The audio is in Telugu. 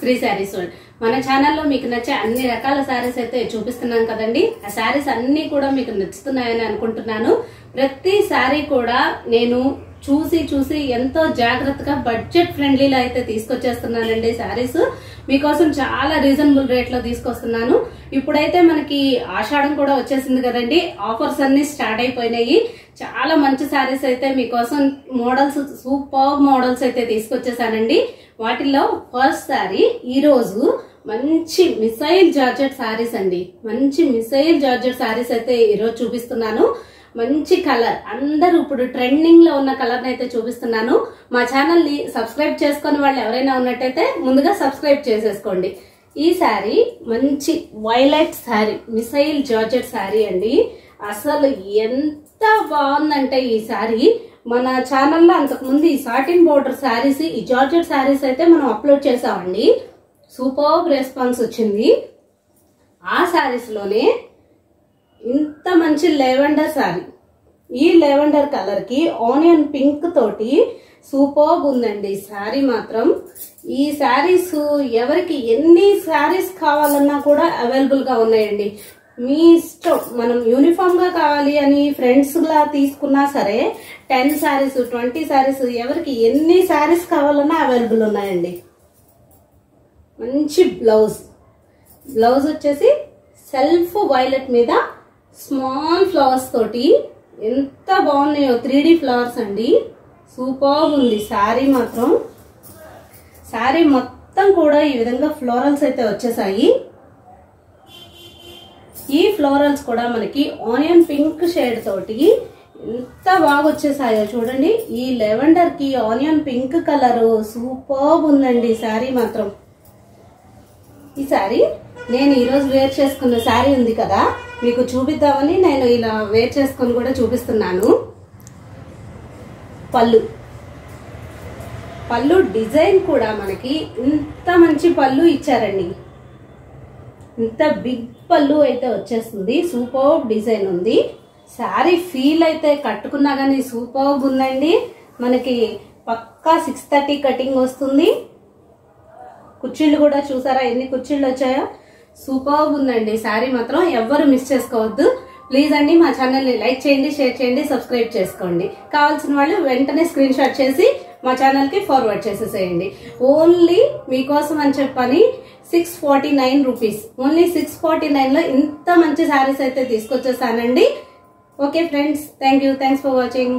శ్రీ శారీస్ వరల్డ్. మన ఛానల్లో మీకు నచ్చే అన్ని రకాల శారీస్ అయితే చూపిస్తున్నాం కదండి. ఆ శారీస్ అన్ని కూడా మీకు నచ్చుతున్నాయని అనుకుంటున్నాను. ప్రతి శారీ కూడా నేను చూసి ఎంతో జాగ్రత్తగా బడ్జెట్ ఫ్రెండ్లీలో అయితే తీసుకొచ్చేస్తున్నానండి. శారీస్ మీకోసం చాలా రీజనబుల్ రేట్ లో తీసుకొస్తున్నాను. ఇప్పుడైతే మనకి ఆషాఢం కూడా వచ్చేసింది కదండి. ఆఫర్స్ అన్ని స్టార్ట్ అయిపోయినాయి. చాలా మంచి శారీస్ అయితే మీకోసం మోడల్స్, సూపర్ మోడల్స్ అయితే తీసుకొచ్చేసానండి. వాటిల్లో ఫస్ట్ శారీ ఈ రోజు మంచి మిసైల్ జార్జెట్ శారీస్ అండి. మంచి మిసైల్ జార్జెట్ శారీస్ అయితే ఈరోజు చూపిస్తున్నాను. మంచి కలర్, అందరూ ఇప్పుడు ట్రెండింగ్ లో ఉన్న కలర్ అయితే చూపిస్తున్నాను. మా ఛానల్ ని సబ్స్క్రైబ్ చేసుకుని వాళ్ళు ఎవరైనా ఉన్నట్టయితే ముందుగా సబ్స్క్రైబ్ చేసేసుకోండి. ఈ శారీ మంచి violet sari, missile georgette sari అండి. అసలు ఎంత బాగుందంటే ఈ శారీ మన ఛానల్లో అంతకుముందు ఈ సాటిన్ బోర్డర్ శారీస్, ఈ జార్జెట్ శారీస్ అయితే మనం అప్లోడ్ చేసామండి. సూపర్ రెస్పాన్స్ వచ్చింది. ఆ శారీస్ లోనే ఇంత మంచి లెవెండర్ శారీ, ఈ లెవెండర్ కలర్ కి ఆనియన్ పింక్ తోటి సూపర్ ఉందండి శారీ మాత్రం. ఈ శారీస్ ఎవరికి ఎన్ని శారీస్ కావాలన్నా కూడా అవైలబుల్ గా ఉన్నాయండి. మీ ఇష్టం, మనం యూనిఫామ్ గా కావాలి అని ఫ్రెండ్స్ లా తీసుకున్నా సరే 10 శారీస్ 20 శారీస్ ఎవరికి ఎన్ని శారీస్ కావాలన్నా అవైలబుల్ ఉన్నాయండి. మంచి బ్లౌజ్ వచ్చేసి సెల్ఫ్ వైలెట్ మీద స్మాల్ ఫ్లవర్స్ తోటి ఎంత బాగున్నాయో, 3D ఫ్లవర్స్ అండి. సూపర్ ఉంది శారీ మాత్రం. శారీ మొత్తం కూడా ఈ విధంగా ఫ్లోరల్స్ అయితే వచ్చేసాయి. ఈ ఫ్లోరల్స్ కూడా మనకి ఆనియన్ పింక్ షేడ్ తోటి ఎంత బాగా వచ్చేసాయో చూడండి. ఈ లెవెండర్ కి ఆనియన్ పింక్ కలర్ సూపర్ ఉందండి శారీ మాత్రం. ఈ శారీ నేను ఈరోజు వేర్ చేసుకున్న శారీ ఉంది కదా, మీకు చూపిద్దామని నేను ఇలా వేర్ చేసుకొని కూడా చూపిస్తున్నాను. పళ్ళు డిజైన్ కూడా మనకి ఇంత మంచి పళ్ళు ఇచ్చారండి. ఇంత బిగ్ పళ్ళు అయితే వచ్చేస్తుంది. సూపర్ డిజైన్ ఉంది. శారీ ఫీల్ అయితే కట్టుకున్నా కానీ సూపర్ ఉందండి. మనకి పక్కా 630 కటింగ్ వస్తుంది. కుర్చీళ్ళు కూడా చూసారా ఎన్ని కుర్చీళ్ళు వచ్చాయో. సూపర్ ఉందండి శారీ మాత్రం. ఎవ్వరు మిస్ చేసుకోవద్దు ప్లీజ్ అండి. మా ఛానల్ ని లైక్ చేయండి, షేర్ చేయండి, సబ్స్క్రైబ్ చేసుకోండి. కావాల్సిన వాళ్ళు వెంటనే స్క్రీన్ షాట్ చేసి మా ఛానల్ కి ఫార్వర్డ్ చేసేసేయండి. ఓన్లీ మీకోసం అని చెప్పని 649 రూపీస్, ఓన్లీ 649 లో ఇంత మంచి శారీస్ అయితే తీసుకొచ్చేసానండి. Okay friends, thanks for watching.